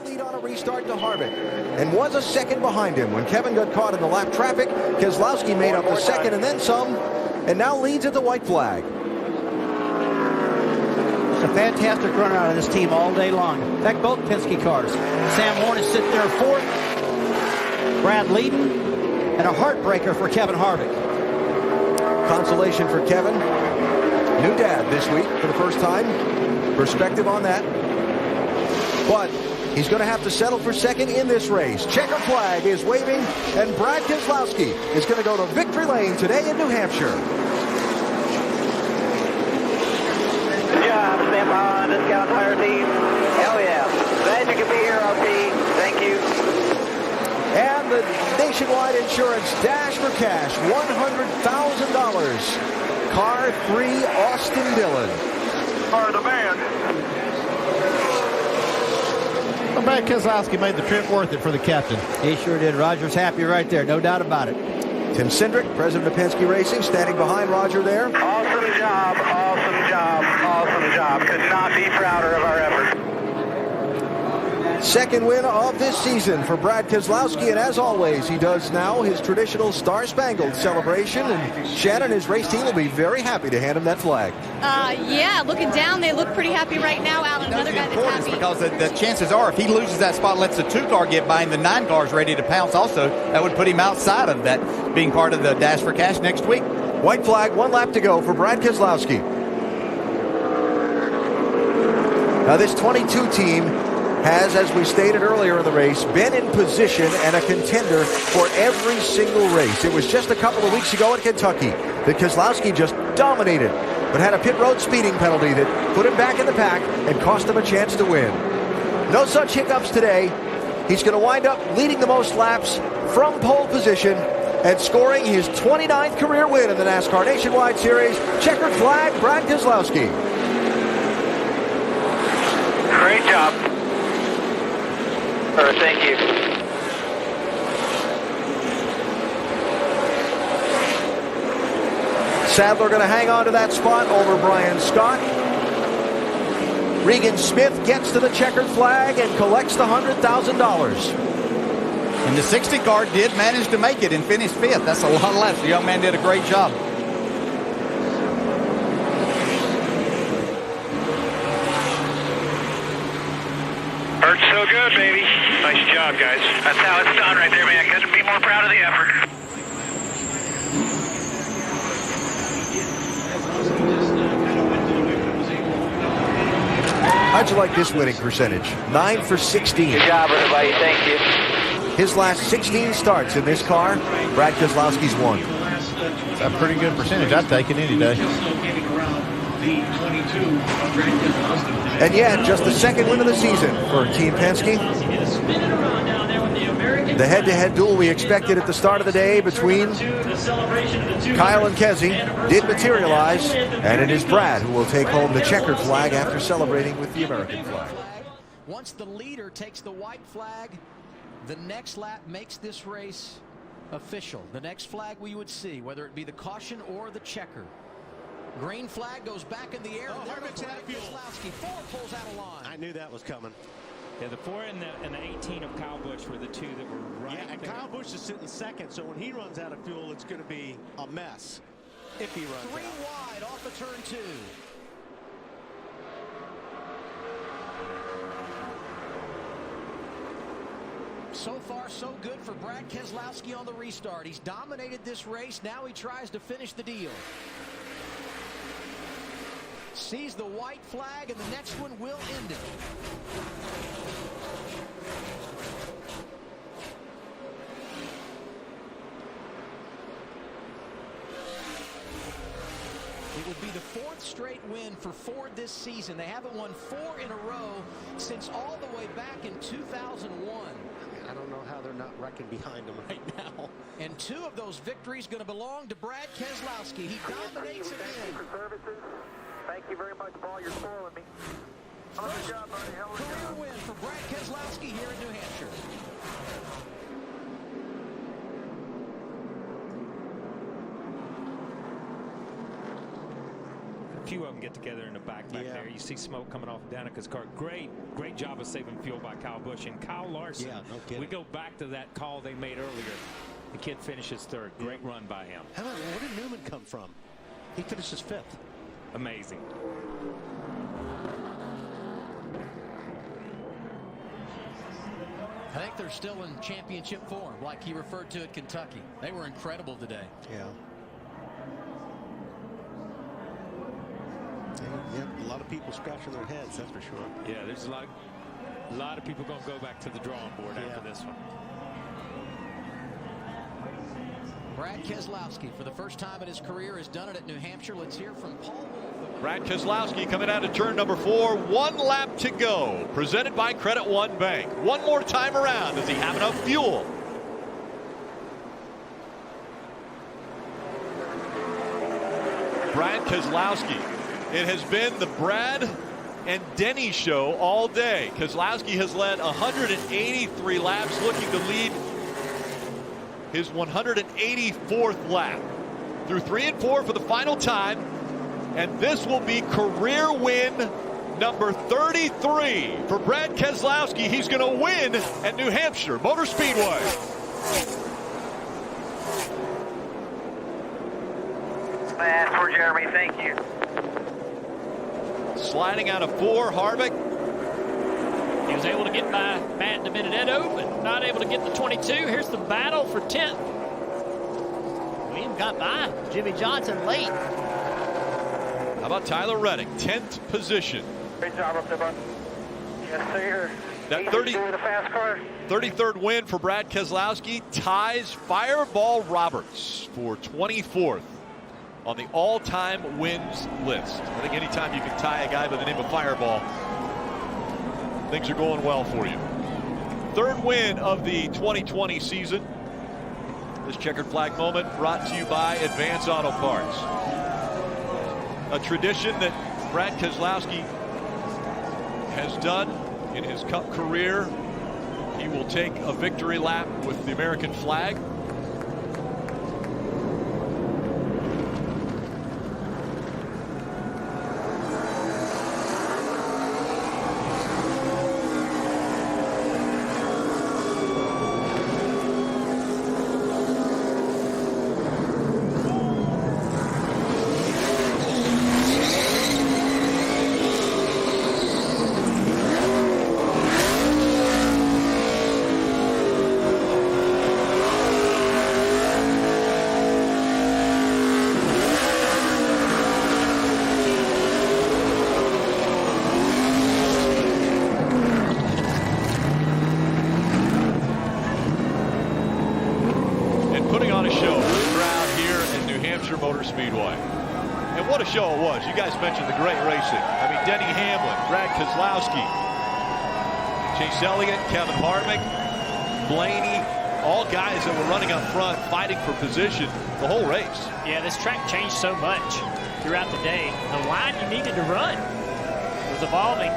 lead on a restart to Harvick and was a second behind him. When Kevin got caught in the lap traffic, Keselowski made up the second and then some, and now leads at the white flag. It's a fantastic run out of this team all day long. In fact, both Penske cars. Sam Warren is sitting there fourth, Brad leading, and a heartbreaker for Kevin Harvick. Consolation for Kevin. New dad this week for the first time. Perspective on that. But he's going to have to settle for second in this race. Checker flag is waving, and Brad Keselowski is going to go to victory lane today in New Hampshire. Good job, stand by on discount tire team. Hell yeah. Glad you could be here, LT. Thank you. And the Nationwide Insurance Dash for Cash, $100,000. Car 3, Austin Dillon. Are the man. Well, Brad Keselowski made the trip worth it for the captain. He sure did. Roger's happy right there, no doubt about it. Tim Cindric, president of Penske Racing, standing behind Roger there. Awesome job, awesome job, awesome job. Could not be prouder of our effort. Second win of this season for Brad Keselowski, and as always, he does now his traditional Star-Spangled celebration, and Shannon, his race team, will be very happy to hand him that flag. Yeah, looking down, they look pretty happy right now. Alan, another guy that's happy. Because the chances are, if he loses that spot and lets the 2-car get by him, the 9-car's ready to pounce also. That would put him outside of that, being part of the Dash for Cash next week. White flag, 1 lap to go for Brad Keselowski. Now this 22 team has, as we stated earlier in the race, been in position and a contender for every single race. It was just a couple of weeks ago in Kentucky that Keselowski just dominated, but had a pit road speeding penalty that put him back in the pack and cost him a chance to win. No such hiccups today. He's going to wind up leading the most laps from pole position and scoring his 29th career win in the NASCAR Nationwide Series. Checkered flag, Brad Keselowski. Great job. Thank you. Sadler going to hang on to that spot over Brian Scott. Regan Smith gets to the checkered flag and collects the $100,000. And the 60 car did manage to make it and finish 5th. That's a lot of laps. The young man did a great job. Hurts so good, baby. Nice job, guys. That's how it's done right there, man. Couldn't be more proud of the effort. How'd you like this winning percentage? 9 for 16. Good job, everybody. Thank you. His last 16 starts in this car, Brad Keselowski's won. It's a pretty good percentage. I'd take it any day. And yeah, just the second win of the season for Team Penske. The head-to-head duel we expected at the start of the day between Kyle and Kesey did materialize, and it is Brad who will take home the checkered flag after celebrating with the American flag. Once the leader takes the white flag, the next lap makes this race official. The next flag we would see, whether it be the caution or the checker. Green flag goes back in the air. Oh, Harvick's out of fuel. Keselowski, 4 pulls out of line. I knew that was coming. Yeah, the 4 and the 18 of Kyle Busch were the 2 that were right and there. Kyle Busch is sitting second, so when he runs out of fuel, it's going to be a mess if he runs 3 out. wide off of turn 2. So far, so good for Brad Keselowski on the restart. He's dominated this race. Now he tries to finish the deal. Sees the white flag, and the next one will end it. It would be the 4th straight win for Ford this season. They haven't won 4 in a row since all the way back in 2001. I don't know how they're not wrecking behind him right now. And 2 of those victories going to belong to Brad Keselowski. He dominates again. Thank you for services. Thank you very much, Paul. You're spoiling me. Good job, buddy. Hell of a Career job. win for Brad Keselowski here in New Hampshire. A few of them get get together in the back there. You see smoke coming off Danica's car. Great job of saving fuel by Kyle Busch. And Kyle Larson, we go back to that call they made earlier. The kid finishes third. Great run by him. Where did Newman come from? He finishes 5th. Amazing. I think they're still in championship form, like he referred to at Kentucky. They were incredible today. Yeah. A lot of people scratching their heads, that's for sure. Yeah, there's a lot of people going to go back to the drawing board after this one. Brad Keselowski, for the first time in his career, has done it at New Hampshire. Let's hear from Paul Wolf. Brad Keselowski coming out of turn number 4. 1 lap to go. Presented by Credit One Bank. One more time around. Does he have enough fuel? Brad Keselowski. It has been the Brad and Denny show all day. Keselowski has led 183 laps, looking to lead his 184th lap. Through 3 and 4 for the final time. And this will be career win number 33 for Brad Keselowski. He's going to win at New Hampshire Motor Speedway. That's for Jeremy. Thank you. Sliding out of 4, Harvick. He was able to get by Matt DiBenedetto, but not able to get the 22. Here's the battle for 10th. William got by Jimmy Johnson late. How about Tyler Reddick, 10th position. Great job up there, bud. Yes, sir. That the fast car. 33rd win for Brad Keselowski ties Fireball Roberts for 24th on the all-time wins list. I think anytime you can tie a guy by the name of Fireball, things are going well for you. 3rd win of the 2020 season. This checkered flag moment brought to you by Advance Auto Parts. A tradition that Brad Keselowski has done in his Cup career. He will take a victory lap with the American flag. Motor Speedway. And what a show it was. You guys mentioned the great racing. I mean, Denny Hamlin, Brad Keselowski, Chase Elliott, Kevin Harvick, Blaney, all guys that were running up front, fighting for position the whole race. Yeah, this track changed so much throughout the day. The line you needed to run was evolving.